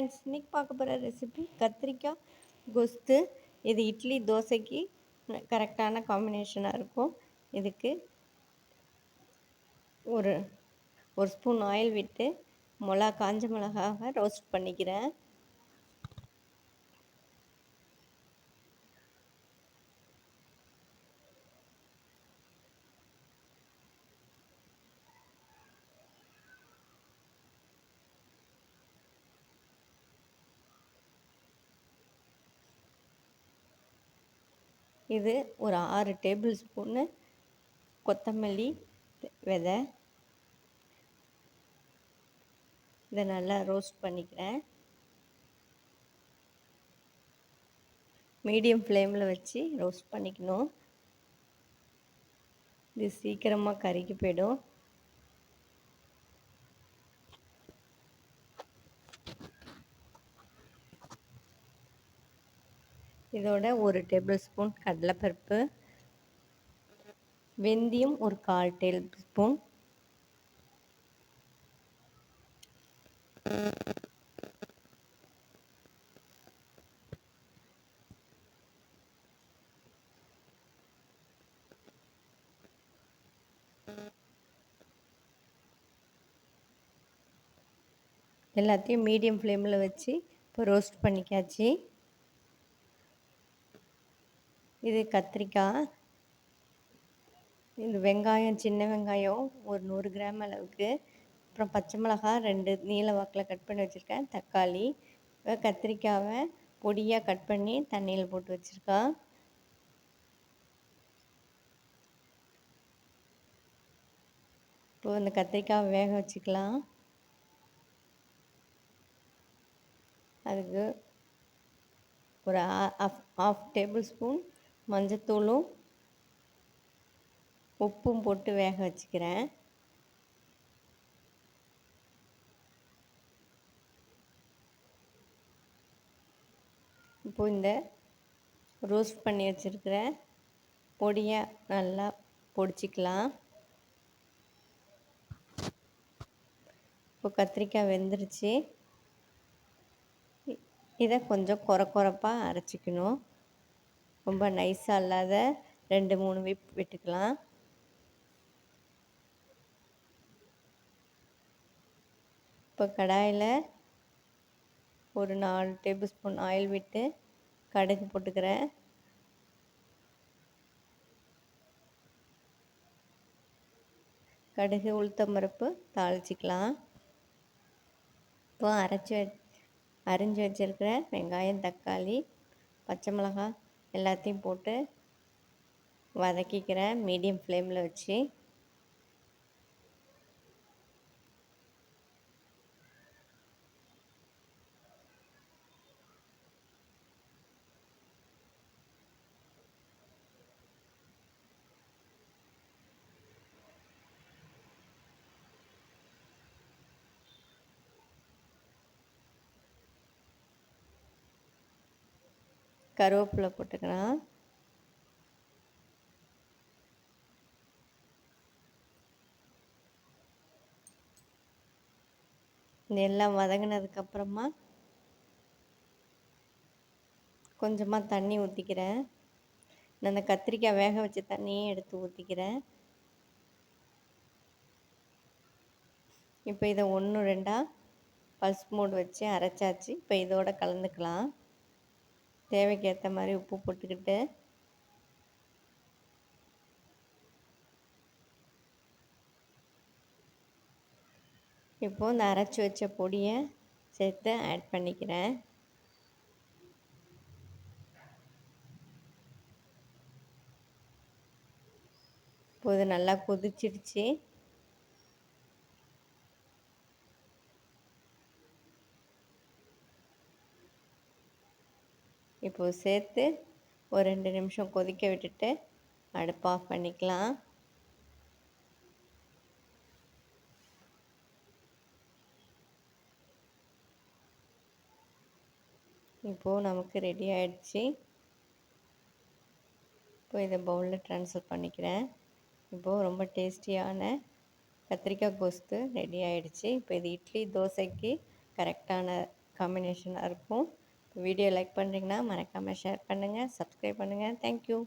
Friends, இன்னைக்கு பார்க்க போகிற ரெசிபி கத்திரிக்காய் கொஸ்து. இது இட்லி தோசைக்கு கரெக்டான காம்பினேஷனாக இருக்கும். இதுக்கு ஒரு ஒரு ஸ்பூன் ஆயில் விட்டு காஞ்ச மிளகாவை ரோஸ்ட் பண்ணிக்கிறேன். இது ஒரு 6 டேபிள் ஸ்பூன்னு கொத்தமல்லி விதை. இதை நல்லா ரோஸ்ட் பண்ணிக்கிறேன். மீடியம் ஃப்ளேமில் வச்சு ரோஸ்ட் பண்ணிக்கணும். இது சீக்கிரமாக கருகி போயிடும். இதோட ஒரு டேபிள் ஸ்பூன் கடலைப்பருப்பு, வெந்தயம் ஒரு 1/4 டேபிள் ஸ்பூன், எல்லாத்தையும் மீடியம் ஃப்ளேமில் வச்சு இப்போ ரோஸ்ட் பண்ணிக்காச்சு. இது கத்திரிக்காய், இது வெங்காயம், சின்ன வெங்காயம் ஒரு 100 கிராம் அளவுக்கு, அப்புறம் பச்சை மிளகாய் 2 நீல வாக்கில் கட் பண்ணி வச்சுருக்கேன், தக்காளி, கத்திரிக்காவை பொடியாக கட் பண்ணி தண்ணியில் போட்டு வச்சுருக்கா. இப்போ இந்த கத்திரிக்காவை வேக வச்சுக்கலாம். அதுக்கு ஒரு ஆஃப் டேபிள் ஸ்பூன் மஞ்சத்தூளும் உப்பும் போட்டு வேக வச்சுக்கிறேன். இப்போ இந்த ரோஸ்ட் பண்ணி வச்சுருக்கிற பொடியை நல்லா பொடிச்சிக்கலாம். இப்போ கத்திரிக்காய் வெந்துருச்சு. இதை கொஞ்சம் கொரப்பாக அரைச்சிக்கணும். ரொம்ப நைஸாக இல்லாத 2-3 விப் விட்டுக்கலாம். இப்போ கடாயில் ஒரு 4 டேபிள் ஸ்பூன் ஆயில் விட்டு கடுகு போட்டுக்கிறேன். கடுகு, உளுத்தம்பருப்பு தாளிச்சிக்கலாம். இப்போ அரிஞ்சு வச்சுருக்கிற வெங்காயம், தக்காளி, பச்சை மிளகாய் எல்லாத்தையும் போட்டு வதக்கிக்கிறேன் மீடியம் ஃப்ளேமில் வச்சு. கருவேப்பிலை போட்டுக்கலாம். இது எல்லாம் வதங்கினதுக்கப்புறமா கொஞ்சமாக தண்ணி ஊற்றிக்கிறேன். நான் அந்த கத்திரிக்காய் வேக வச்ச தண்ணியே எடுத்து ஊற்றிக்கிறேன். இப்போ இதை 1-2 பல்ஸ் மோட் வச்சு அரைச்சாச்சு. இப்போ இதோட கலந்துக்கலாம். தேவைக்கு ஏற்ற மாதிரி உப்பு போட்டுக்கிட்டு இப்போது இந்த அரைச்சி வச்ச பொடியை சேர்த்து ஆட் பண்ணிக்கிறேன். இப்போ இது நல்லா கொதிச்சிடுச்சு. இப்போது சேர்த்து ஒரு 2 நிமிஷம் கொதிக்க விட்டுட்டு அடுப்பு ஆஃப் பண்ணிக்கலாம். இப்போது நமக்கு ரெடி ஆகிடுச்சு. இப்போ இதை பவுலில் ட்ரான்ஸ்ஃபர் பண்ணிக்கிறேன். இப்போது ரொம்ப டேஸ்டியான கத்திரிக்காய் கோஸ்து ரெடி ஆகிடுச்சு. இப்போ இது இட்லி தோசைக்கு கரெக்டான காம்பினேஷனாக இருக்கும். வீடியோ லைக் பண்ணுறீங்கன்னா மறக்காமல் ஷேர் பண்ணுங்கள், சப்ஸ்கிரைப் பண்ணுங்கள். தேங்க்யூ.